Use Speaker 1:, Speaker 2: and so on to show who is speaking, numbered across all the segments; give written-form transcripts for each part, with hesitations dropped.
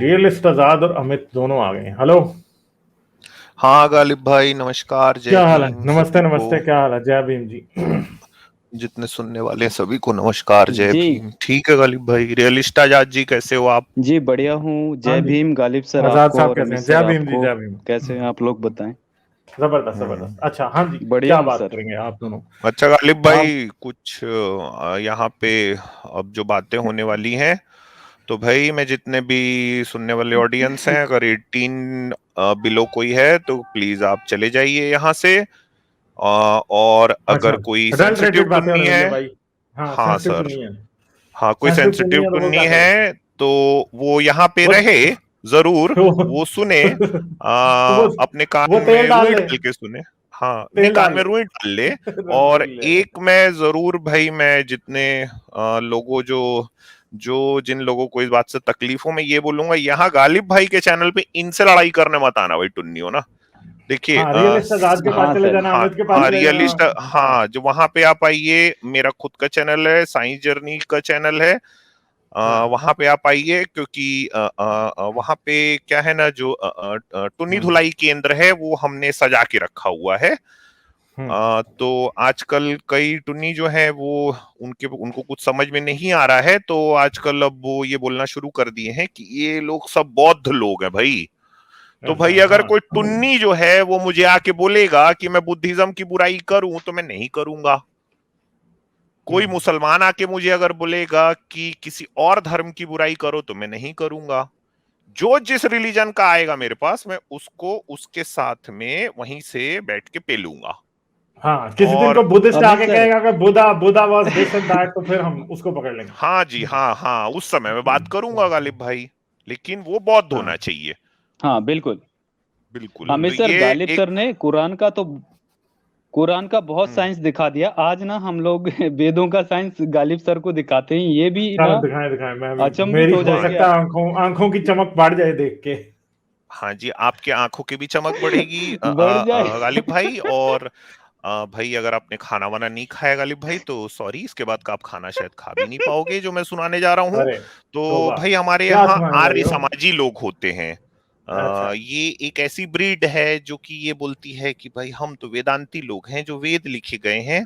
Speaker 1: Realist आजाद और अमित दोनों आ गए। हेलो,
Speaker 2: हाँ गालिब भाई, नमस्कार। जय
Speaker 1: क्या हाल है?
Speaker 2: भीम
Speaker 1: नमस्ते
Speaker 2: सभी को।
Speaker 1: नमस्ते, क्या हाल है? जय भीम जी।
Speaker 2: जितने सुनने वाले हैं सभी को नमस्कार, जय
Speaker 3: जी
Speaker 2: भीम। ठीक है गालिब भाई। रियलिस्ट आजाद जी, कैसे हो आप?
Speaker 3: जी बढ़िया हूँ।
Speaker 1: हाँ
Speaker 3: जय
Speaker 1: जी,
Speaker 3: भीम गालिब सर
Speaker 1: आजाद
Speaker 3: आपको,
Speaker 1: साहब
Speaker 3: और
Speaker 1: कैसे
Speaker 3: अमित
Speaker 1: हैं? जय
Speaker 3: सर
Speaker 1: भीम जी,
Speaker 3: आपको।
Speaker 1: जय भीम।
Speaker 3: कैसे हैं आप लोग, बताएं।
Speaker 1: जबरदस्त
Speaker 2: हम्म,
Speaker 1: जबरदस्त। अच्छा, हाँ जी,
Speaker 3: बढ़िया
Speaker 1: क्या
Speaker 3: हूँ
Speaker 1: बात
Speaker 3: सर।
Speaker 1: करेंगे आप दोनों?
Speaker 2: अच्छा गालिब
Speaker 1: आप
Speaker 2: भाई, कुछ यहाँ पे अब जो बातें होने वाली हैं, तो भाई मैं जितने भी सुनने वाले ऑडियंस हैं, अगर 18 बिलो कोई है तो प्लीज आप चले जाइए यहाँ से। और
Speaker 1: अच्छा,
Speaker 2: अगर कोई
Speaker 1: अडल्ट
Speaker 2: सेंसिटिव
Speaker 1: रेटेड बातें हो
Speaker 2: टुन्नी
Speaker 1: रही
Speaker 2: है।
Speaker 1: है भाई। हाँ,
Speaker 2: हाँ
Speaker 1: सेंसिटिव तो
Speaker 2: सर।
Speaker 1: नहीं है।
Speaker 2: हाँ, कोई
Speaker 1: सेंसिटिव तो नहीं
Speaker 2: सेंसिटिव
Speaker 1: है तो वो
Speaker 2: टुन्नी
Speaker 1: क्या करे?
Speaker 2: है तो वो यहाँ पे
Speaker 1: वो
Speaker 2: रहे जरूर।
Speaker 1: वो
Speaker 2: वो सुने,
Speaker 1: वो
Speaker 2: अपने कान
Speaker 1: वो तेल
Speaker 2: में
Speaker 1: डाल
Speaker 2: रुई
Speaker 1: ले,
Speaker 2: डाल के सुने। हाँ, नहीं,
Speaker 1: तेल
Speaker 2: कान
Speaker 1: डाल
Speaker 2: में
Speaker 1: ले।
Speaker 2: रुई डाल ले। और
Speaker 1: रुई ले ले।
Speaker 2: एक मैं जरूर भाई, मैं जितने लोगों जो जो जिन लोगों को इस बात से तकलीफ हो, मैं ये बोलूंगा, यहाँ गालिब भाई के चैनल पे इनसे लड़ाई करने मत आना भाई, टुन्नी हो ना। देखिए
Speaker 1: हाँ, रियलिस्ट आजाद के पास
Speaker 3: हाँ
Speaker 1: चले
Speaker 3: सर।
Speaker 1: जाना,
Speaker 2: हाँ
Speaker 1: अमित के पास
Speaker 2: हाँ,
Speaker 1: चले जाना।
Speaker 2: रियलिस्ट,
Speaker 1: हाँ
Speaker 2: हाँ, जो वहां पे आप आइए, मेरा खुद का चैनल है, साइंस जर्नी का चैनल है।
Speaker 1: हाँ।
Speaker 2: वहां पे आप आइए, क्योंकि वहां पे क्या है ना, जो टुन्नी
Speaker 1: हम्म
Speaker 2: धुलाई केंद्र है वो हमने सजा के रखा हुआ है।
Speaker 1: हम्म
Speaker 2: तो आजकल कई टुन्नी जो है वो उनको कुछ समझ में नहीं आ रहा है, तो आजकल अब वो ये बोलना शुरू कर दिए हैं कि ये लोग सब बौद्ध लोग हैं भाई। तो
Speaker 1: अच्छा,
Speaker 2: भाई अगर
Speaker 1: हाँ।
Speaker 2: कोई टुन्नी जो है वो मुझे आके बोलेगा कि मैं बुद्धिज्म की बुराई करूं, तो मैं नहीं करूंगा। कोई
Speaker 1: हम्म
Speaker 2: मुसलमान आके मुझे अगर बोलेगा कि किसी और धर्म की बुराई करो, तो मैं नहीं करूंगा। जो जिस रिलीजन का आएगा मेरे पास, मैं उसको उसके साथ में वहीं से बैठ के पेलूंगा।
Speaker 1: हाँ, किसी दिन को
Speaker 2: और
Speaker 1: बुद्धिस्ट
Speaker 3: अमित
Speaker 1: आके
Speaker 3: सर।
Speaker 1: कहेगा कि Buddha Buddha was this and that, तो फिर हम उसको पकड़ लेंगे।
Speaker 2: हाँ जी, हाँ हाँ, उस समय मैं बात करूंगा गालिब भाई, लेकिन वो बौद्ध होना
Speaker 1: हाँ
Speaker 2: चाहिए।
Speaker 3: हाँ बिल्कुल।
Speaker 2: बिल्कुल, तो
Speaker 3: अमित सर,
Speaker 2: ये
Speaker 3: गालिब
Speaker 2: एक।
Speaker 3: सर ने कुरान का बहुत
Speaker 2: हम्म,
Speaker 3: साइंस दिखा दिया। आज ना हम लोग वेदों का साइंस गालिब सर को दिखाते हैं, ये भी
Speaker 1: चलो,
Speaker 3: ना
Speaker 1: दिखाएं दिखाएं, मैं भी,
Speaker 3: अचंभित
Speaker 1: मेरी
Speaker 3: हो
Speaker 1: हो
Speaker 3: जाएंगे
Speaker 1: सकता
Speaker 3: आप।
Speaker 1: है आंखों आंखों की चमक बढ़ जाए देख के।
Speaker 2: हाँ जी, आपके आंखों की भी चमक बढ़ेगी
Speaker 3: बढ़ जाए।
Speaker 2: गालिब भाई। और भाई, अगर आपने खाना वाना नहीं खाया गालिब भाई, तो सॉरी, इसके बाद का आप खाना शायद खा भी नहीं पाओगे जो मैं सुनाने जा रहा हूँ।
Speaker 1: अरे,
Speaker 2: तो
Speaker 1: तोबा,
Speaker 2: भाई, हमारे
Speaker 1: क्या
Speaker 2: यहाँ
Speaker 1: सुनाने लगे
Speaker 2: आर्य
Speaker 1: हो?
Speaker 2: समाजी लोग होते हैं।
Speaker 1: अच्छा।
Speaker 2: ये एक ऐसी ब्रीड है जो कि ये बोलती है कि भाई हम तो वेदांती लोग हैं, जो वेद लिखे गए हैं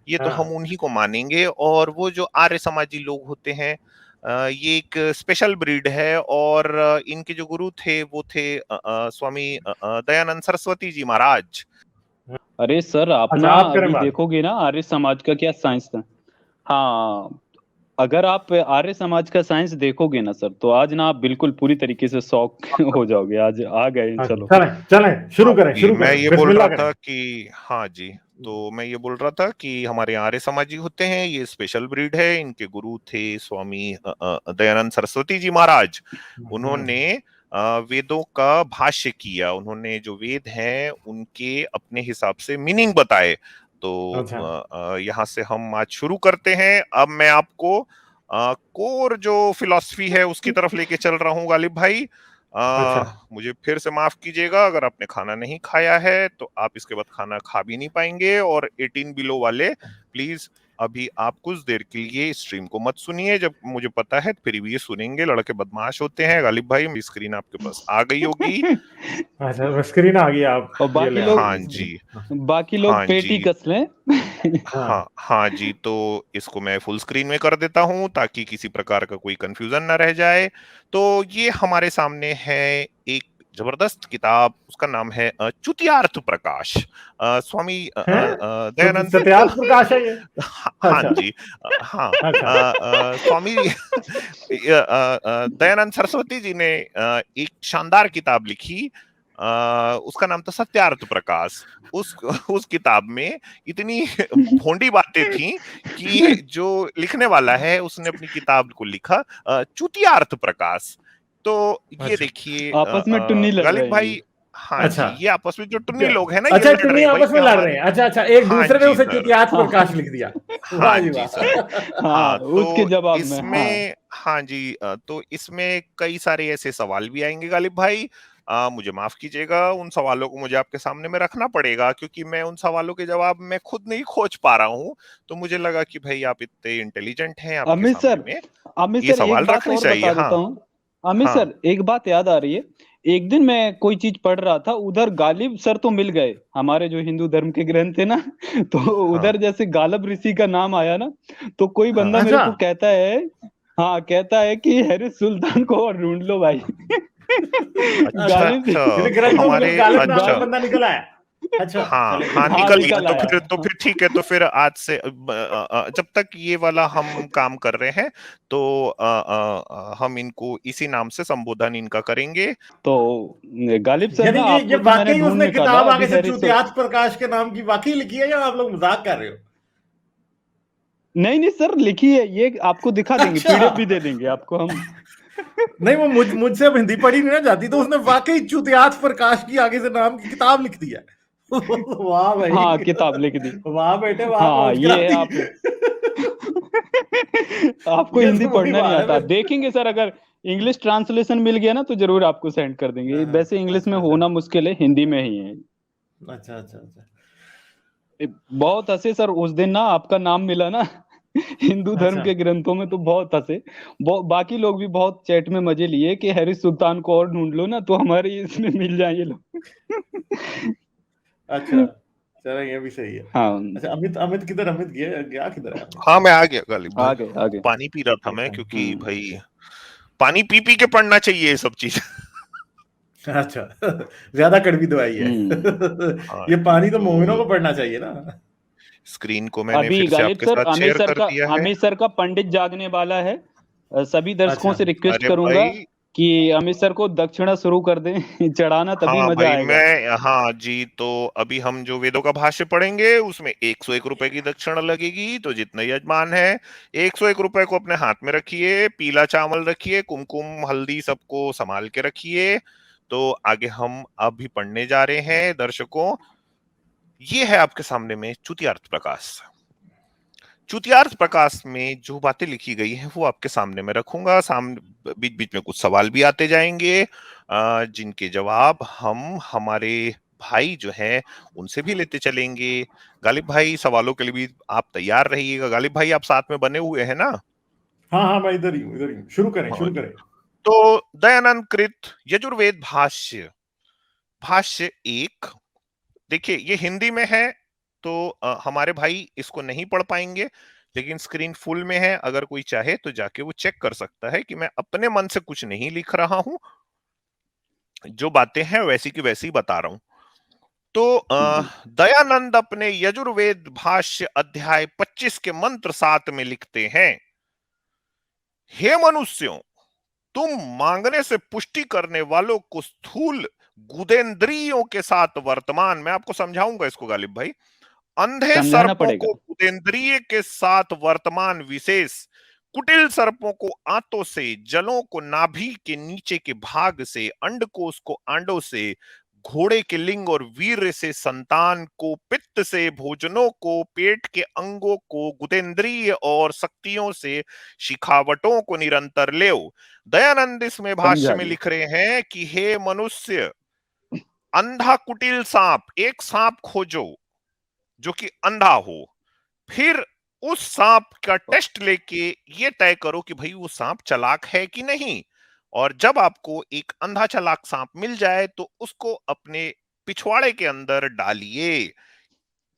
Speaker 2: ये तो हम
Speaker 1: हाँ
Speaker 2: उन्हीं को मानेंगे। और वो जो आर्य समाजी लोग होते हैं, ये एक स्पेशल ब्रीड है। और इनके जो गुरु थे वो थे स्वामी दयानंद सरस्वती जी महाराज।
Speaker 3: अरे सर, आप
Speaker 1: अच्छा,
Speaker 3: ना
Speaker 1: आप करें
Speaker 3: अभी
Speaker 1: बात।
Speaker 3: देखोगे ना आर्य समाज का क्या साइंस था। हाँ, अगर आप आर्य समाज का साइंस देखोगे ना सर, तो आज ना आप बिल्कुल पूरी तरीके से शॉक हो जाओगे। आज आ गए,
Speaker 1: हाँ,
Speaker 3: चलो।
Speaker 1: चलें चलें,
Speaker 2: हाँ जी,
Speaker 1: शुरू
Speaker 2: मैं
Speaker 1: करें,
Speaker 2: ये बोल
Speaker 1: बिस्मिल्लाह
Speaker 2: रहा
Speaker 1: करें।
Speaker 2: था कि हाँ जी, तो मैं ये बोल रहा था कि हमारे यहाँ आर्य समाजी होते हैं, ये स्पेशल ब्रीड है। इनके गुरु थे स्वामी दयानंद सरस्वती जी महाराज।
Speaker 1: हम्म,
Speaker 2: उन्होंने वेदों का भाष्य किया, उन्होंने जो वेद हैं उनके अपने हिसाब से मीनिंग बताए। तो
Speaker 1: अच्छा
Speaker 2: यहाँ से हम आज शुरू करते हैं। अब मैं आपको कोर जो फिलॉसफी है उसकी तरफ लेके चल रहा हूँ गालिब भाई।
Speaker 1: अच्छा।
Speaker 2: मुझे फिर से माफ कीजिएगा, अगर आपने खाना नहीं खाया है तो आप इसके बाद खाना खा भी नहीं पाएंगे। और 18 बिलो वाले, प्लीज अभी आप कुछ देर के लिए स्ट्रीम को मत सुनिए। जब मुझे पता है फिर भी ये सुनेंगे, लड़के बदमाश होते हैं। गालिब भाई, मेरी स्क्रीन आपके पास आ गई होगी।
Speaker 1: अच्छा, स्क्रीन आ गई, आप
Speaker 3: और
Speaker 1: ये
Speaker 3: बाकी
Speaker 1: ले
Speaker 3: लोग,
Speaker 2: हाँ
Speaker 1: आइए।
Speaker 2: जी,
Speaker 3: बाकी लोग
Speaker 2: हाँ
Speaker 3: पेटी
Speaker 2: जी,
Speaker 3: कस लें।
Speaker 2: हाँ
Speaker 1: हाँ
Speaker 2: हाँ जी, तो इसको मैं फुल स्क्रीन में कर देता हूं ताकि किसी प्रकार का कोई कंफ्यूजन ना रह जाए। तो ये हमारे सामने है एक जबरदस्त किताब, उसका नाम है चुतियार्थ प्रकाश। स्वामी
Speaker 1: हैं,
Speaker 2: दयानंद।
Speaker 1: सत्यार्थ प्रकाश है ये?
Speaker 2: हाँ हाँ
Speaker 1: अच्छा
Speaker 2: जी, हाँ,
Speaker 1: अच्छा।
Speaker 2: स्वामी दयानंद सरस्वती जी ने एक शानदार किताब लिखी। उसका नाम था सत्यार्थ प्रकाश। उस उस किताब में इतनी भोंडी बातें थी कि जो लिखने वाला है उसने अपनी किताब को लिखा चुतियार्थ प्रकाश। तो ये
Speaker 1: अच्छा
Speaker 2: देखिए,
Speaker 3: आपस में टुन्नी लड़
Speaker 2: गालिब
Speaker 3: रहे हैं
Speaker 2: भाई,
Speaker 3: ये।
Speaker 2: हाँ
Speaker 1: अच्छा।
Speaker 2: जी, ये आपस में जो टुन्नी लोग हैं ना, ये
Speaker 1: अच्छा,
Speaker 2: लड़ रहे
Speaker 1: टुन्नी
Speaker 2: हैं भाई
Speaker 1: आपस
Speaker 2: कि
Speaker 1: में लड़ रहे
Speaker 2: हमारे।
Speaker 1: हैं? अच्छा अच्छा, एक
Speaker 2: हाँ
Speaker 1: दूसरे ने
Speaker 2: जी
Speaker 1: उसे
Speaker 2: सर,
Speaker 1: चुतियार्थ
Speaker 3: हाँ
Speaker 1: प्रकाश लिख दिया। वाह
Speaker 2: हाँ
Speaker 1: जी
Speaker 2: जी
Speaker 1: वाह।
Speaker 2: सर।
Speaker 3: हाँ,
Speaker 2: हाँ,
Speaker 3: उसके
Speaker 2: तो
Speaker 3: जवाब में, हाँ।
Speaker 2: इसमें, हाँ जी, तो इसमें कई सारे ऐसे सवाल भी आएंगे गालिब भाई। मुझे माफ कीजिएगा, उन सवालों को मुझे आपके सामने में रखना पड़ेगा, क्योंकि मैं उन सवालों के जवाब मैं खुद नहीं खोज पा रहा हूँ। तो मुझे लगा कि भाई आप इतने इंटेलिजेंट हैं, आपके
Speaker 3: अमित
Speaker 2: सामने
Speaker 3: सर,
Speaker 2: में
Speaker 3: अमित
Speaker 2: ये
Speaker 3: सर, एक
Speaker 2: सवाल
Speaker 3: बात
Speaker 2: रखने
Speaker 3: और
Speaker 2: चाहिए।
Speaker 3: बता
Speaker 2: हाँ
Speaker 3: देता हूँ। अमित
Speaker 2: हाँ
Speaker 3: सर एक बात याद आ रही है। एक दिन मैं कोई चीज पढ़ रहा था, उधर गालिब सर तो मिल गए, हमारे जो हिंदू धर्म के ग्रंथ है ना तो
Speaker 2: हाँ
Speaker 3: उधर जैसे गालिब ऋषि का नाम आया ना, तो कोई
Speaker 2: हाँ।
Speaker 3: बंदा मेरे
Speaker 1: अच्छा
Speaker 3: को कहता है, हाँ कहता है कि हैरिस सुल्तान को और ढूंढ लो भाई।
Speaker 2: अच्छा
Speaker 1: अच्छा,
Speaker 3: गालिब
Speaker 2: अच्छा,
Speaker 1: ये
Speaker 2: तो
Speaker 1: ग्रंथों में
Speaker 2: हमारे,
Speaker 1: गालिब नाम का
Speaker 2: अच्छा,
Speaker 1: बंदा निकल आया। अच्छा
Speaker 2: हाँ
Speaker 1: चले, ये
Speaker 2: हाँ
Speaker 1: तो
Speaker 3: हाँ
Speaker 2: निकल
Speaker 1: बढ़िया
Speaker 2: गया,
Speaker 3: निकल
Speaker 2: तो
Speaker 1: बात
Speaker 3: आया।
Speaker 1: है।
Speaker 2: फिर ठीक है, तो फिर आज से जब तक ये वाला हम काम कर रहे हैं, तो हम इनको इसी नाम से संबोधन इनका करेंगे।
Speaker 3: तो गालिब सर
Speaker 1: यानी
Speaker 3: ना,
Speaker 1: ये
Speaker 3: आपको तो मैंने
Speaker 1: वाकई
Speaker 3: ढूंढ
Speaker 1: उसने
Speaker 3: निकाला
Speaker 1: किताब
Speaker 3: अभी
Speaker 1: आगे से
Speaker 3: हैरिस।
Speaker 1: चूतियात प्रकाश के नाम की वाकई लिखी है, या आप लोग मजाक कर रहे हो?
Speaker 3: नहीं नहीं सर, लिखी है ये, आपको दिखा देंगे,
Speaker 1: अच्छा,
Speaker 3: पीडीएफ भी दे देंगे आपको हम।
Speaker 1: नहीं वो मुझसे अब हिंदी पढ़ी नहीं ना जाती, तो उसने वाकई चूतियात प्रकाश की आगे से नाम की किताब लिख दी है। वाह भाई,
Speaker 3: हाँ किताब लिख दी।
Speaker 1: वाह बेटे वाह,
Speaker 3: हाँ
Speaker 1: पहुंच
Speaker 3: ये है
Speaker 1: क्रांति।
Speaker 3: आप। आपको
Speaker 1: ये
Speaker 3: हिंदी
Speaker 1: तो बड़ी
Speaker 3: पढ़ना नहीं
Speaker 1: बात है
Speaker 3: आता,
Speaker 1: फिर।
Speaker 3: देखेंगे सर, अगर इंग्लिश ट्रांसलेशन मिल गया ना तो जरूर आपको सेंड कर देंगे,
Speaker 1: हाँ,
Speaker 3: वैसे इंग्लिश में
Speaker 1: अच्छा अच्छा
Speaker 3: होना मुश्किल है, हिंदी में ही है।
Speaker 1: अच्छा अच्छा अच्छा
Speaker 3: बहुत हंसे सर उस दिन ना, आपका नाम मिला ना हिंदू धर्म
Speaker 1: अच्छा।
Speaker 3: के ग्रंथों में, तो बहुत हंसे। बाकी लोग भी बहुत चैट में मजे लिए कि हैरिस सुल्तान को और ढूंढ लो ना, तो हमारे इसमें मिल जाए ये लोग।
Speaker 1: अच्छा चलो, ये भी सही है।
Speaker 3: हाँ
Speaker 1: अच्छा, अमित अमित किधर, अमित गया गया किधर है अमित?
Speaker 2: हाँ मैं आ गया गालिब भाई,
Speaker 3: आ गए आ गए।
Speaker 2: पानी पी रहा था मैं,
Speaker 1: अच्छा
Speaker 2: क्योंकि भाई पानी पी पी के पढ़ना चाहिए ये सब चीज।
Speaker 1: अच्छा, ज्यादा कड़वी दवाई है।
Speaker 3: हम्म।
Speaker 1: ये पानी तो मोमिनों
Speaker 2: तो
Speaker 1: को पड़ना चाहिए ना।
Speaker 2: स्क्रीन को मैंने
Speaker 3: अभी
Speaker 2: फिर से
Speaker 3: गालिब
Speaker 2: आपके
Speaker 3: सर,
Speaker 2: साथ शेयर कर दिया है।
Speaker 3: अमित सर का पंडित जागने वाला है। सभी दर्शकों
Speaker 1: अच्छा
Speaker 3: से रिक्वेस्ट
Speaker 2: अरे
Speaker 3: करूंगा
Speaker 2: भाई,
Speaker 3: कि अमित सर को दक्षिणा शुरू कर दें चढ़ाना, तभी
Speaker 2: हाँ
Speaker 3: मजा
Speaker 2: भाई
Speaker 3: आएगा।
Speaker 2: मैं, हाँ जी, तो अभी हम जो वेदों का भाष्य पढ़ेंगे उसमें 101 रुपए की दक्षिणा लगेगी, तो जितने यजमान है 101 रुपए को अपने हाथ में रखिए, पीला चावल रखिए, कुमकुम हल्दी सबको संभाल के रखिए। तो आगे हम अभी पढ़ने जा रहे हैं दर्शकों। ये है आपके सामने में चुतियार्थ प्रकाश। चुतियार्थ प्रकाश में जो बातें लिखी गई हैं वो आपके सामने मैं रखूंगा, सामने बीच बीच में कुछ सवाल भी आते जाएंगे, जिनके जवाब हम हमारे भाई जो है उनसे भी लेते चलेंगे। गालिब भाई सवालों के लिए भी आप तैयार रहिएगा। गालिब भाई आप साथ में बने हुए हैं ना?
Speaker 1: हाँ हाँ, मैं इधर ही हूँ, इधर ही हूँ। शुरू करें,
Speaker 2: हाँ
Speaker 1: शुरू
Speaker 2: जी।
Speaker 1: करें।
Speaker 2: तो दयानंद कृत यजुर्वेद भाष्य, भाष्य एक, देखिए ये हिंदी में है, तो हमारे भाई इसको नहीं पढ़ पाएंगे, लेकिन स्क्रीन फुल में है, अगर कोई चाहे तो जाके वो चेक कर सकता है कि मैं अपने मन से कुछ नहीं लिख रहा हूं, जो बातें हैं वैसी की वैसी बता रहा हूं। तो
Speaker 3: जी
Speaker 2: दयानंद अपने यजुर्वेद भाष्य अध्याय 25 के मंत्र 7 में लिखते हैं, हे मनुष्यों, तुम मांगने से पुष्टि करने वालों को स्थूल गुदेंद्रियों के साथ वर्तमान, मैं आपको समझाऊंगा इसको गालिब भाई, अंधे
Speaker 3: समझाना
Speaker 2: सर्पों
Speaker 3: पड़ेगा।
Speaker 2: को गुदेंद्रिय के साथ वर्तमान विशेष, कुटिल सर्पों को आंतों से, जलों को नाभि के नीचे के भाग से, अंडकोश को आंडों से, घोड़े के लिंग और वीर्य से संतान को, पित्त से भोजनों को, पेट के अंगों को, गुदेंद्रिय और शक्तियों से शिखावटों को निरंतर ले। दयानंद इसमें भाष्य
Speaker 3: समझा
Speaker 2: में
Speaker 3: दिया।
Speaker 2: लिख रहे हैं कि हे मनुष्य, अंधा कुटिल सांप, एक सांप खोजो जो कि अंधा हो, फिर उस सांप का टेस्ट लेके ये तय करो कि भाई वो सांप चालाक है कि नहीं, और जब आपको एक अंधा चालाक सांप मिल जाए तो उसको अपने पिछवाड़े के अंदर डालिए,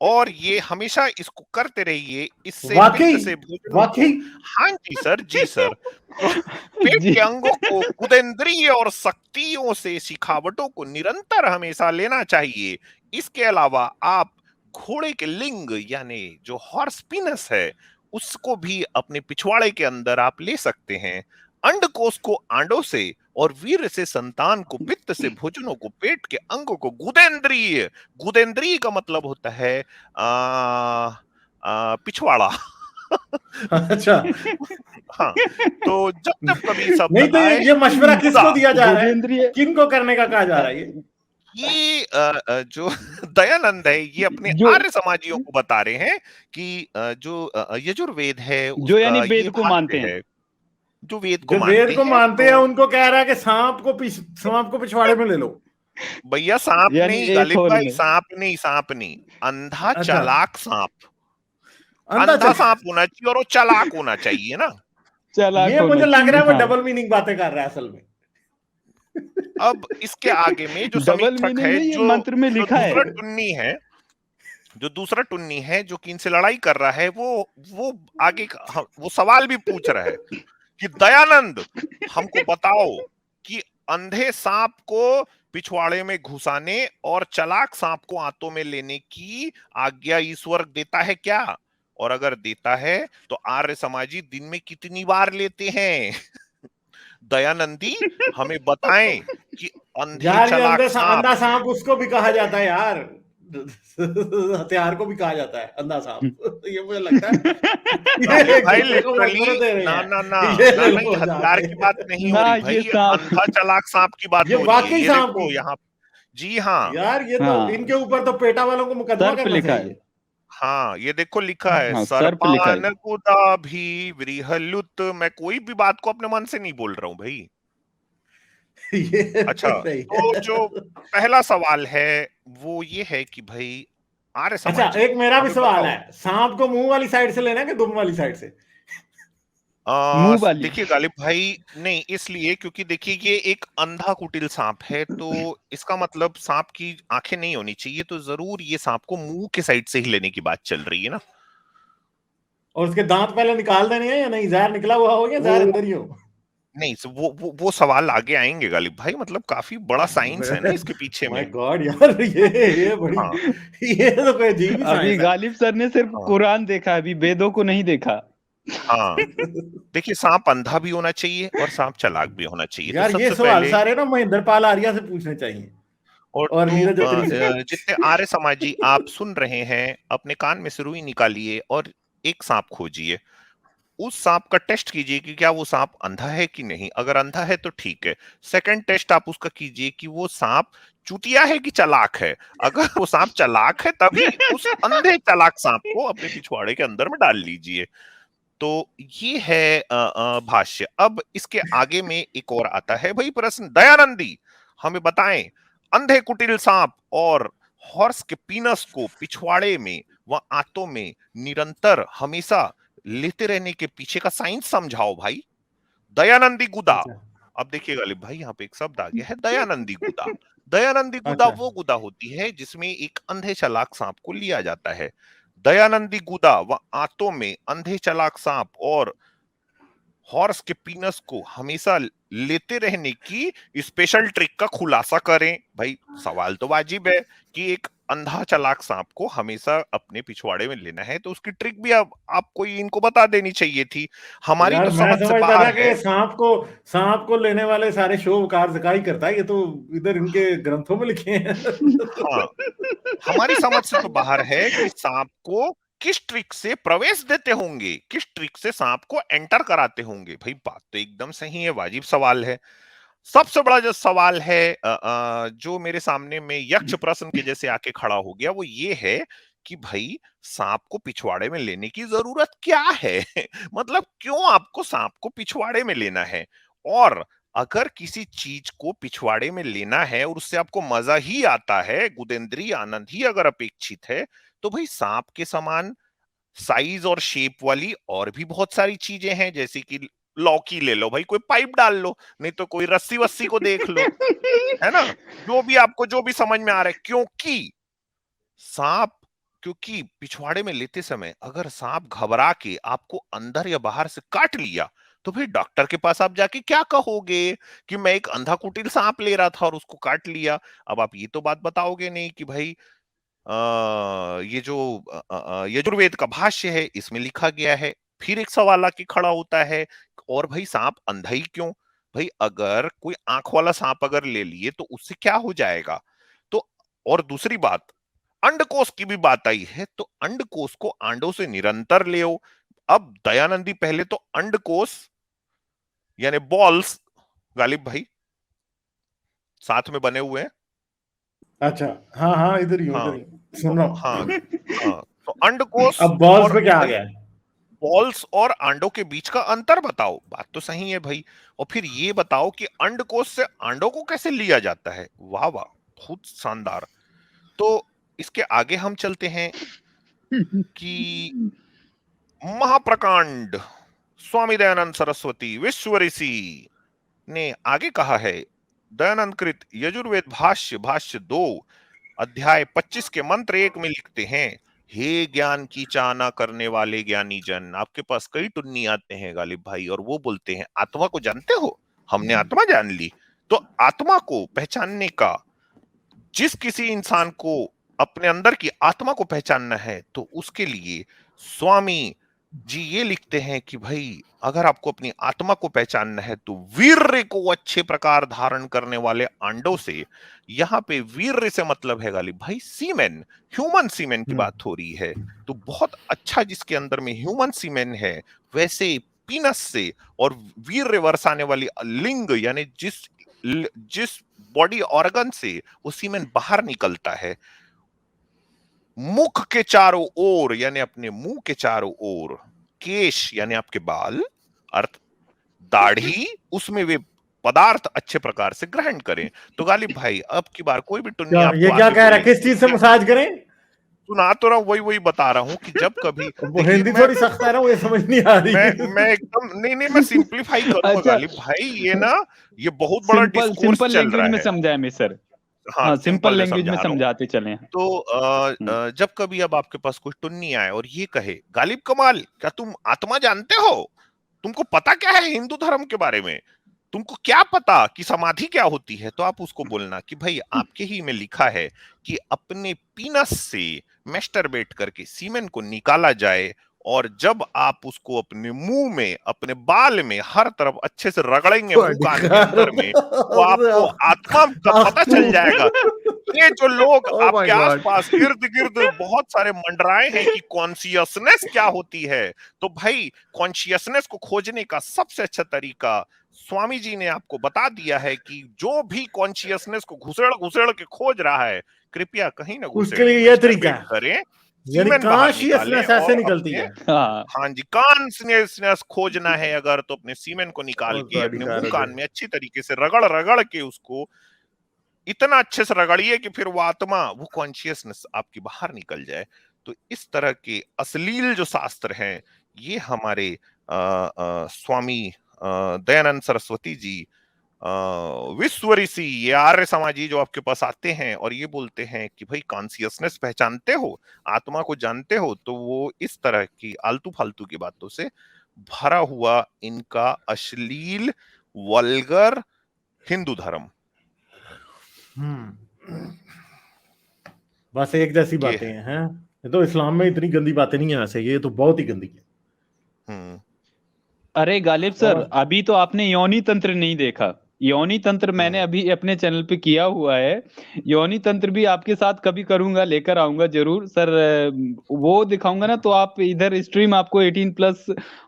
Speaker 2: और ये हमेशा इसको करते रहिए, इससे
Speaker 1: वाकई,
Speaker 2: पित्त से भोजनों को,
Speaker 1: वाकई।
Speaker 2: हाँ जी सर, जी सर, तो पेट
Speaker 3: जी
Speaker 2: के अंगों को, गुदेंद्रिय और शक्तियों से शिखावटों को निरंतर हमेशा लेना चाहिए। इसके अलावा आप घोड़े के लिंग यानी जो हॉर्स पीनस है उसको भी अपने पिछवाड़े के अंदर आप ले सकते हैं। अंडकोश को आंडों से और वीर्य से संतान को, पित्त से भोजनों को, पेट के अंगों को, गुदेंद्रिय, गुदेंद्रिय का मतलब होता है पिछवाड़ा।
Speaker 1: अच्छा,
Speaker 2: हाँ, तो जब जब कभी शब्द
Speaker 1: नहीं तो
Speaker 2: आए
Speaker 1: ये मशवरा
Speaker 2: गुदा,
Speaker 1: किसको दिया जा रहा है?
Speaker 3: गुदेंद्रिय।
Speaker 1: किनको करने का कहा जा रहा है ये?
Speaker 2: ये जो दयानंद है ये अपने
Speaker 3: जो
Speaker 2: आर्य समाजियों को बता रहे हैं कि जो यजुर्वेद है
Speaker 3: जो यानी
Speaker 2: उसका ये
Speaker 3: वेद को
Speaker 2: भाष्य
Speaker 3: मानते हैं।
Speaker 2: है, जो वेद को
Speaker 1: जो वेद
Speaker 2: मानते
Speaker 1: को
Speaker 2: हैं।
Speaker 1: मानते हैं
Speaker 2: तो
Speaker 1: उनको कह रहा है कि सांप को पिछवाड़े में ले लो।
Speaker 2: भैया सांप
Speaker 3: यानी
Speaker 2: नहीं,
Speaker 3: एक
Speaker 2: गालिब
Speaker 3: होल
Speaker 2: भाई
Speaker 3: में।
Speaker 2: सांप नहीं, सांप नहीं, अंधा
Speaker 1: अच्छा,
Speaker 2: चालाक सांप,
Speaker 1: अंधा
Speaker 2: अंधा
Speaker 1: चल।
Speaker 2: सांप होना चाहिए और वो चालाक होना चाहिए ना।
Speaker 3: चालाक
Speaker 1: ये
Speaker 3: होना
Speaker 1: मुझे लग रहा
Speaker 3: चाहिए
Speaker 1: है वो
Speaker 3: हाँ।
Speaker 1: डबल मीनिंग बातें कर रहा है असल में।
Speaker 2: अब इसके आगे में जो
Speaker 3: डबल
Speaker 2: समीक्षक
Speaker 3: मीनिंग
Speaker 2: है,
Speaker 3: नहीं, ये
Speaker 2: जो
Speaker 3: मंत्र में
Speaker 2: जो
Speaker 3: लिखा
Speaker 2: दूसरा
Speaker 3: है।
Speaker 2: टुन्नी है, जो दूसरा टुन्नी है जो कि इनसे लड़ाई कर रहा है, वो आगे वो सवाल भी पूछ रहा है कि दयानंद हमको बताओ कि अंधे सांप को पिछवाड़े में घुसाने और चालाक सांप को आंतों में लेने की आज्ञा ईश्वर देता है क्या, और अगर देता है तो आर्य समाजी दिन में कितनी बार लेते हैं? दयानंदी हमें बताएं कि अंधे
Speaker 1: यार ये
Speaker 2: चालाक सांप।
Speaker 1: अंधा सांप उसको भी कहा जाता है यार, हथियार को भी कहा जाता है अंधा सांप। ये मुझे लगता है ये
Speaker 2: गालिब
Speaker 1: एक
Speaker 2: भाई
Speaker 1: दूसरे को
Speaker 2: लिटरली,
Speaker 1: ब्रेक दे रहे
Speaker 2: ना
Speaker 1: हैं।
Speaker 2: ना ना
Speaker 1: ये
Speaker 2: ना
Speaker 1: ले
Speaker 2: ना, ये
Speaker 1: लो
Speaker 2: हथियार
Speaker 1: जाके।
Speaker 2: की बात नहीं हो
Speaker 3: ना
Speaker 2: रही भाई,
Speaker 3: ये
Speaker 2: ये
Speaker 3: सांप।
Speaker 2: अंधा चालाक सांप की बात
Speaker 1: ये
Speaker 2: हो रही है।
Speaker 1: वाकई
Speaker 2: ये
Speaker 1: सांप,
Speaker 2: देखो यहाँ, जी हाँ,
Speaker 1: यार ये तो
Speaker 3: हाँ,
Speaker 1: इनके ऊपर तो पेटा वालों को मुकदमा
Speaker 3: सर्प
Speaker 1: करना
Speaker 3: लिखा है।
Speaker 1: चाहिए।
Speaker 2: हाँ ये देखो लिखा है,
Speaker 3: हाँ, सर्प लिखा
Speaker 2: सर्पान
Speaker 3: है।
Speaker 2: कुदा भी वृहलुत। मैं कोई भी बात को अपने मन से नहीं बोल रहा हूँ भाई।
Speaker 1: ये
Speaker 2: अच्छा,
Speaker 1: सही
Speaker 2: तो
Speaker 1: है।
Speaker 2: जो पहला सवाल है वो ये है कि भाई आर्य
Speaker 1: अच्छा,
Speaker 2: समाजी
Speaker 1: एक मेरा भी
Speaker 2: हमें
Speaker 1: सवाल
Speaker 2: बताओ।
Speaker 1: है, सांप को मुंह वाली साइड से लेना है कि दुम वाली साइड से?
Speaker 3: मुंह वाली।
Speaker 2: देखिए गालिब भाई, नहीं इसलिए क्योंकि देखिए ये एक अंधा कुटिल सांप है, तो इसका मतलब सांप की आंखें नहीं होनी चाहिए, तो जरूर ये सांप को मुंह के साइड से ही लेने की बात चल रही है ना।
Speaker 1: और उसके दांत पहले निकाल देने हैं या नहीं, जहर निकला हुआ हो या जहर
Speaker 2: वो
Speaker 1: अंदर ही हो?
Speaker 2: नहीं, वो सवाल आगे आएंगे गालिब भाई, मतलब काफी बड़ा साइंस है ना इसके पीछे
Speaker 1: माय
Speaker 2: में।
Speaker 1: गॉड यार, ये बड़ी,
Speaker 2: हाँ
Speaker 1: ये तो कोई अजीब ही
Speaker 3: अभी
Speaker 1: साइंस है।
Speaker 3: गालिब सर ने सिर्फ
Speaker 2: हाँ
Speaker 3: कुरान देखा, अभी वेदों को नहीं देखा।
Speaker 2: हाँ, देखिए सांप अंधा भी होना चाहिए और सांप चालाक भी होना चाहिए, तो
Speaker 1: यार ये
Speaker 2: सबसे
Speaker 1: सवाल
Speaker 2: पहले
Speaker 1: सारे ना महेंद्र पाल आर्या से पूछने चाहिए
Speaker 2: और
Speaker 1: और
Speaker 2: तो
Speaker 1: नीरज अत्री से।
Speaker 2: जितने आर्य समाजी आप सुन रहे हैं, अपने कान में से रुई निकालिए और एक सांप खोजिए, उस सांप का टेस्ट कीजिए कि क्या वो सांप अंधा है कि नहीं। अगर अंधा है तो ठीक है। सेकंड टेस्ट आप उसका कीजिए कि वो सांप चूतिया है कि चालाक है। अगर वो सांप चालाक है तभी उस अंधे चालाक सांप को अपने पिछवाड़े के अंदर में डाल लीजिए। तो ये है भाष्य। अब इसके आगे में एक और आता है भाई प्रश्न, दयानंदी हमें बताएं, अंधे कुटिल सांप और हॉर्स के पीनस को पिछवाड़े में व आंतों में निरंतर हमेशा लेते रहने के पीछे का साइंस समझाओ भाई। दयानंदी गुदा।
Speaker 1: अच्छा
Speaker 2: अब देखिए गालिब भाई, यहाँ पे एक शब्द आ गया है दयानंदी गुदा। दयानंदी गुदा
Speaker 1: अच्छा।
Speaker 2: वो गुदा होती है जिसमें एक अंधे चालाक सांप को लिया जाता है। दयानंदी गुदा व आंतों में अंधे चालाक सांप और हॉर्स के पीनस को हमेशा लेते रहने की स्पेशल ट्रिक का खुलासा करें। भाई सवाल तो वाजिब है कि एक अंधा चालाक सांप को हमेशा अपने पिछवाड़े में लेना है, तो उसकी ट्रिक भी अब आपको इनको बता देनी चाहिए थी। हमारी
Speaker 1: यार
Speaker 2: तो
Speaker 1: मैं
Speaker 2: समझ से
Speaker 1: समझता था
Speaker 2: बाहर
Speaker 1: कि
Speaker 2: है।
Speaker 1: सांप को लेने वाले सारे शो कार ही करता है, ये तो इधर इनके ग्रंथों में लिखे हैं।
Speaker 2: हाँ, हमारी समझ से तो बाहर है कि सांप को किस ट्रिक से प्रवेश देते होंगे, किस ट्रिक से सांप को एंटर कराते होंगे। भाई बात तो एकदम सही है, वाजिब सवाल है। सबसे बड़ा जो सवाल है जो मेरे सामने में यक्ष प्रश्न के जैसे आके खड़ा हो गया, वो ये है कि भाई सांप को पिछवाड़े में लेने की जरूरत क्या है? मतलब क्यों आपको सांप को पिछवाड़े में लेना है? और अगर किसी चीज को पिछवाड़े में लेना है और उससे आपको मजा ही आता है, गुदेंद्रिय आनंद ही अगर अपेक्षित है, तो भाई सांप के समान साइज और शेप वाली और भी बहुत सारी चीजें हैं, जैसे कि लौकी ले लो भाई, कोई पाइप डाल लो, नहीं तो कोई रस्सी वस्सी को देख लो, है ना? जो भी आपको जो भी समझ में आ रहा है, क्योंकि सांप, क्योंकि पिछवाड़े में लेते समय अगर सांप घबरा के आपको अंदर या बाहर से काट लिया, तो फिर डॉक्टर के पास आप जाके क्या कहोगे कि मैं एक अंधा कुटिल सांप ले रहा था और उसको काट लिया। अब आप ये तो बात बताओगे नहीं कि भाई ये जो यजुर्वेद का भाष्य है इसमें लिखा गया है। फिर एक सवाल आके खड़ा होता है, और भाई सांप अंधा ही क्यों? भाई अगर कोई आंख वाला सांप अगर ले लिए तो उससे क्या हो जाएगा? तो और दूसरी बात, अंडकोश की भी बात आई है, तो अंडकोश को आंडों से निरंतर ले। अब दयानंदी पहले तो अंडकोश यानी बॉल्स, गालिब भाई साथ में बने हुए हैं।
Speaker 1: अच्छा, हाँ हाँ, इधर ही हूँ, इधर
Speaker 2: हाँ
Speaker 1: ही हूँ, सुन रहा
Speaker 2: हाँ
Speaker 1: हूँ।
Speaker 2: हाँ, तो अंडकोश
Speaker 1: अब बॉल्स
Speaker 2: और
Speaker 1: पे क्या आ
Speaker 2: भाई
Speaker 1: गया है?
Speaker 2: बॉल्स और अंडों के बीच का अंतर बताओ। बात तो सही है भाई। और फिर ये बताओ कि अंडकोश से अंडों को कैसे लिया जाता है। वाह वाह, बहुत शानदार। तो इसके आगे हम चलते हैं कि महाप्रकांड स्वामी दयानंद सरस्वती विश्व ऋषि ने आगे कहा है दयानंद कृत यजुर्वेद भाष्य भाष्य 2 अध्याय 25 के मंत्र 1 में लिखते हैं, हे ज्ञान की चाहना करने वाले ज्ञानी जन। आपके पास कई टुन्नी आते हैं गालिब भाई, और वो बोलते हैं आत्मा को जानते हो, हमने आत्मा जान ली। तो आत्मा को पहचानने का, जिस किसी इंसान को अपने अंदर की आत्मा को पहचानना है, तो उसके लिए स्वामी जी ये लिखते हैं कि भाई अगर आपको अपनी आत्मा को पहचानना है तो वीर्य को अच्छे प्रकार धारण करने वाले अंडों से, यहाँ पे वीर्य से मतलब है गालिब भाई सीमेन, ह्यूमन सीमेन की बात हो रही है। तो बहुत अच्छा जिसके अंदर में ह्यूमन सीमेन है, वैसे पीनस से और वीर्य बरसाने वाली लिंग, यानी जिस बॉडी ऑर्गन से वो सीमेन बाहर निकलता है, मुख के चारों ओर यानी अपने मुंह के चारों ओर, केश यानी आपके बाल अर्थ दाढ़ी, उसमें वे पदार्थ अच्छे प्रकार से ग्रहण करें। तो गालिब भाई अब की बार कोई भी टुन्नी आपको
Speaker 1: ये क्या कह रहा है, किस चीज से मसाज करें?
Speaker 2: सुना तो रहा हूँ, वही बता रहा हूँ कि जब कभी
Speaker 1: वो हिंदी थोड़ी सख्त है ना, वो ये समझ नहीं आ रही।
Speaker 2: मैं एकदम नहीं मैं सिंप्लीफाई करूंगा
Speaker 3: अच्छा।
Speaker 2: गालिब भाई, ये ना ये बहुत बड़ा डिस्कोर्स
Speaker 3: सिंपल
Speaker 2: चल रहा
Speaker 3: लैंग्वेज में
Speaker 2: है।
Speaker 3: समझाए मैं सर। हाँ, सिंपल लैंग्वेज में समझाते चले।
Speaker 2: तो जब कभी अब आपके पास कोई टुन्नी आए और ये कहे, गालिब कमाल क्या तुम आत्मा जानते हो, तुमको पता क्या है हिंदू धर्म के बारे में, तुमको क्या पता कि समाधि क्या होती है, तो आप उसको बोलना कि भाई आपके ही में लिखा है कि अपने पीनस से मैस्टरबेट करके सीमेन को निकाला जाए, और जब आप उसको अपने मुंह में, अपने बाल में हर तरफ अच्छे से रगड़ेंगे मुंह कान के अंदर में, तो आपको आत्मा का पता चल जाएगा। ये जो लोग आपके आसपास इर्द गिर्द बहुत सारे मंडराए हैं कि कॉन्शियसनेस क्या होती है, तो भाई कॉन्शियसनेस को खोजने का सबसे अच्छा तरीका स्वामी जी ने आपको बता दिया है कि जो भी कॉन्शियसनेस को घुसेड़ के खोज रहा है, कृपया कहीं ना
Speaker 1: उसके लिए यह तरीका
Speaker 2: करें,
Speaker 1: यानी कॉन्शियसनेस ऐसे निकलती है।
Speaker 2: हाँ जी, कॉन्शियसनेस खोजना है अगर, तो अपने सीमेन को निकाल के अपने मुंह कान में अच्छी तरीके से रगड़ के उसको इतना अच्छे से रगड़िए कि फिर वो आत्मा, वो कॉन्शियसनेस आपकी बाहर निकल जाए। तो इस तरह के अश्लील जो शास्त्र हैं, ये हमारे स्वामी दयानंद सरस्वती जी, विश्व ऋषि, ये आर्य समाजी जो आपके पास आते हैं और ये बोलते हैं कि भाई कॉन्शियसनेस पहचानते हो, आत्मा को जानते हो, तो वो इस तरह की आलतू फालतू की बातों से भरा हुआ इनका अश्लील वल्गर हिंदू धर्म,
Speaker 1: बस एक जैसी बातें हैं। ये तो इस्लाम में इतनी गंदी बातें नहीं है वैसे, ये तो बहुत ही गंदी है।
Speaker 3: अरे गालिब सर, अभी तो आपने योनि तंत्र नहीं देखा। योनि तंत्र मैंने अभी अपने चैनल पे किया हुआ है। योनि तंत्र भी आपके साथ कभी करूंगा, लेकर आऊंगा जरूर सर। वो दिखाऊंगा ना, तो आप इधर स्ट्रीम आपको 18+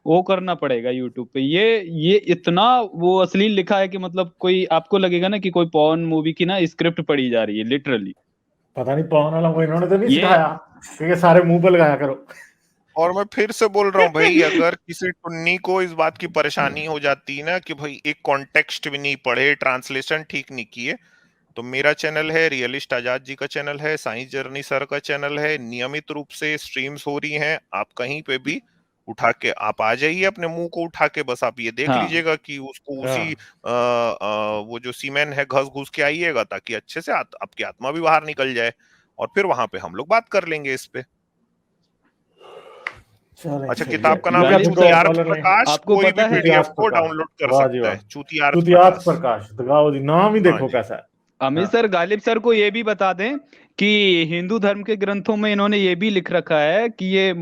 Speaker 3: वो करना पड़ेगा यूट्यूब पे। ये इतना वो अश्लील लिखा है कि मतलब कोई आपको लगेगा ना कि कोई पॉर्न मूवी की ना स्क्रिप्ट पढ़ी जा रही है लिटरली।
Speaker 1: पता नहीं पॉर्न वाला को इन्होंने तो नहीं सिखाया कि सारे मुंह पे लगाया करो।
Speaker 2: और मैं फिर से बोल रहा हूँ भाई, अगर किसी टुन्नी को इस बात की परेशानी हो जाती है ना कि भाई एक कॉन्टेक्स्ट भी नहीं पढ़े, ट्रांसलेशन ठीक नहीं किए, तो मेरा चैनल है, रियलिस्ट आजाद जी का चैनल है, साइंस जर्नी सर का चैनल है, नियमित रूप से स्ट्रीम्स हो रही हैं। आप कहीं पे भी उठा के आप आ जाइए, अपने मुंह को उठा के बस आप ये देख लीजिएगा कि उसको उसी वो जो सीमेन है घस घुस के आइएगा, ताकि अच्छे से आपकी आत्मा भी बाहर निकल जाए, और फिर वहां पे हम लोग बात कर लेंगे इस पे। अच्छा, किताब का नाम है चूतियार्थ प्रकाश।
Speaker 3: आपको
Speaker 2: कोई
Speaker 3: पता
Speaker 2: भी
Speaker 3: है
Speaker 2: पीडीएफ को डाउनलोड कर सकता है।
Speaker 1: चूतियार्थ प्रकाश, दिखाओ जी, नाम ही देखो कैसा है।
Speaker 3: अमित सर, गालिब सर को ये भी बता दें कि हिंदू धर्म के ग्रंथों में इन्होंने ये भी लिख रखा है कि ये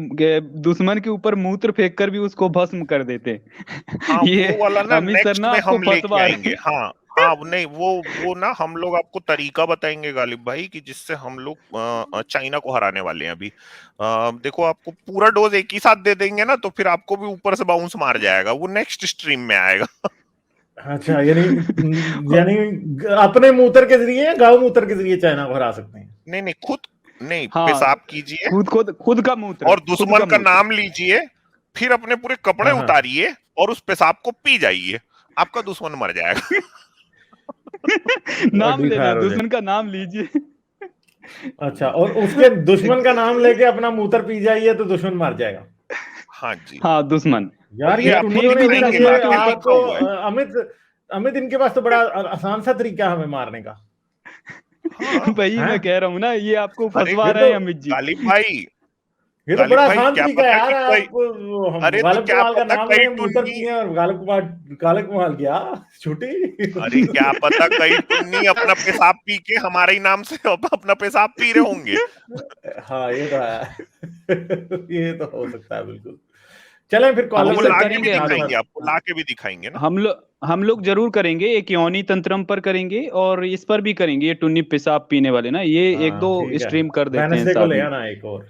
Speaker 3: दुश्मन के ऊपर मूत्र फेंक कर भी उसको भस्म कर देते।
Speaker 2: हाँ,
Speaker 3: ये
Speaker 2: वो वाला ना
Speaker 3: अमित सर ना
Speaker 2: हम लेके आएंगे। हाँ नहीं, वो ना हम लोग आपको तरीका बताएंगे गालिब भाई, कि जिससे हम लोग चाइना को हराने वाले हैं अभी। देखो, आपको पूरा डोज एक ही साथ दे देंगे ना, तो फिर आपको भी ऊपर से बाउंस मार जाएगा, वो नेक्स्ट स्ट्रीम में आएगा।
Speaker 1: अच्छा, यानी अपने मूत्र के जरिए या गौ मूत्र के जरिए चाइना को हरा सकते हैं?
Speaker 2: नहीं, खुद नहीं, पेशाब कीजिए,
Speaker 3: खुद का मूत्र,
Speaker 2: और दुश्मन का नाम लीजिए, फिर अपने पूरे कपड़े उतारिए और उस पेशाब को पी जाइए, आपका दुश्मन मर जाएगा।
Speaker 3: नाम लेना, दुश्मन का नाम लीजिए।
Speaker 1: अच्छा, और उसके दुश्मन का नाम लेके अपना मूत्र पी जाइए तो दुश्मन मर जाएगा।
Speaker 2: हाँ जी,
Speaker 3: हाँ, दुश्मन।
Speaker 1: यार ये आपको अमित अमित इनके पास तो बड़ा आसान सा तरीका है हमें मारने का।
Speaker 2: हाँ,
Speaker 3: वही
Speaker 1: हैं?
Speaker 3: मैं कह रहा हूँ ना, ये आपको
Speaker 2: अरे
Speaker 3: फंसवा
Speaker 1: ये
Speaker 3: रहे हैं
Speaker 1: तो
Speaker 3: अमित जी।
Speaker 2: गालिब भाई,
Speaker 1: ये तो
Speaker 2: गालिब
Speaker 1: बड़ा
Speaker 2: भाई,
Speaker 1: आसान
Speaker 2: क्या
Speaker 1: तरीका है
Speaker 2: पता
Speaker 1: यार।
Speaker 2: कि
Speaker 1: आप
Speaker 2: अरे तो
Speaker 1: गालिब
Speaker 2: क्या
Speaker 1: कमाल का
Speaker 2: पता
Speaker 1: नाम
Speaker 2: कई
Speaker 1: ले, मूसर
Speaker 2: टुन्नी,
Speaker 1: पिए और गालिब कमाल गया छुट्टी।
Speaker 2: अरे क्या पता कई टुन्नी अपना पेशाब पी के हमारे ही नाम से अपना पेशाब पी रहे होंगे।
Speaker 1: हाँ ये तो है। ये तो हो सकता है बिल्कुल। चलें फिर
Speaker 3: हम
Speaker 1: कॉलर
Speaker 2: वो
Speaker 3: सर
Speaker 1: से
Speaker 2: ला के भी
Speaker 3: करेंगे, हम
Speaker 2: दिखाएंगे,
Speaker 3: लोग
Speaker 2: आपको ला के भी दिखाएंगे ना।
Speaker 3: हम लोग जरूर करेंगे, एक योनि तंत्रम पर करेंगे और इस पर भी करेंगे, ये टुन्नी पेशाब पीने वाले ना, ये एक
Speaker 1: हाँ
Speaker 3: दो
Speaker 1: ठीक है,
Speaker 3: स्ट्रीम कर देते हैं
Speaker 1: वेडनेसडे को
Speaker 3: साथ
Speaker 1: ले
Speaker 3: में।
Speaker 1: आना एक और,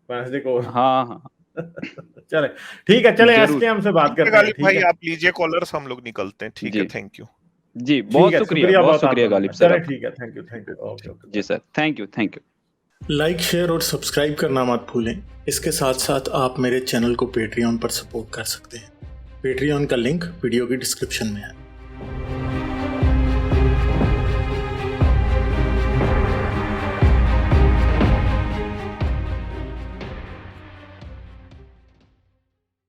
Speaker 1: वेडनेसडे को।
Speaker 3: हाँ हाँ
Speaker 1: चले ठीक है, चले
Speaker 3: जरूर।
Speaker 1: एसकेएम से बात
Speaker 2: ठीक है
Speaker 1: करते हैं।
Speaker 2: गालिब
Speaker 1: ठीक
Speaker 2: भाई,
Speaker 1: है,
Speaker 2: आप लीजिए कॉलर्स, हम लोग निकलते हैं। ठीक है,
Speaker 3: जी
Speaker 2: थैंक यू।
Speaker 3: जी,
Speaker 1: ठीक है, शुक्रिया
Speaker 3: बहुत
Speaker 1: बहुत
Speaker 3: शुक्रिया
Speaker 1: आपका।
Speaker 3: गालिब सर
Speaker 1: चले
Speaker 3: आपका।
Speaker 1: ठीक है, थैंक यू ओके ओके।
Speaker 3: जी sir, thank you.
Speaker 4: Like, share और सब्सक्राइब करना मत भूलें। इसके साथ साथ आप मेरे चैनल को पेट्रियन पर सपोर्ट कर सकते हैं। पेट्रियन का लिंक वीडियो की डिस्क्रिप्शन में है।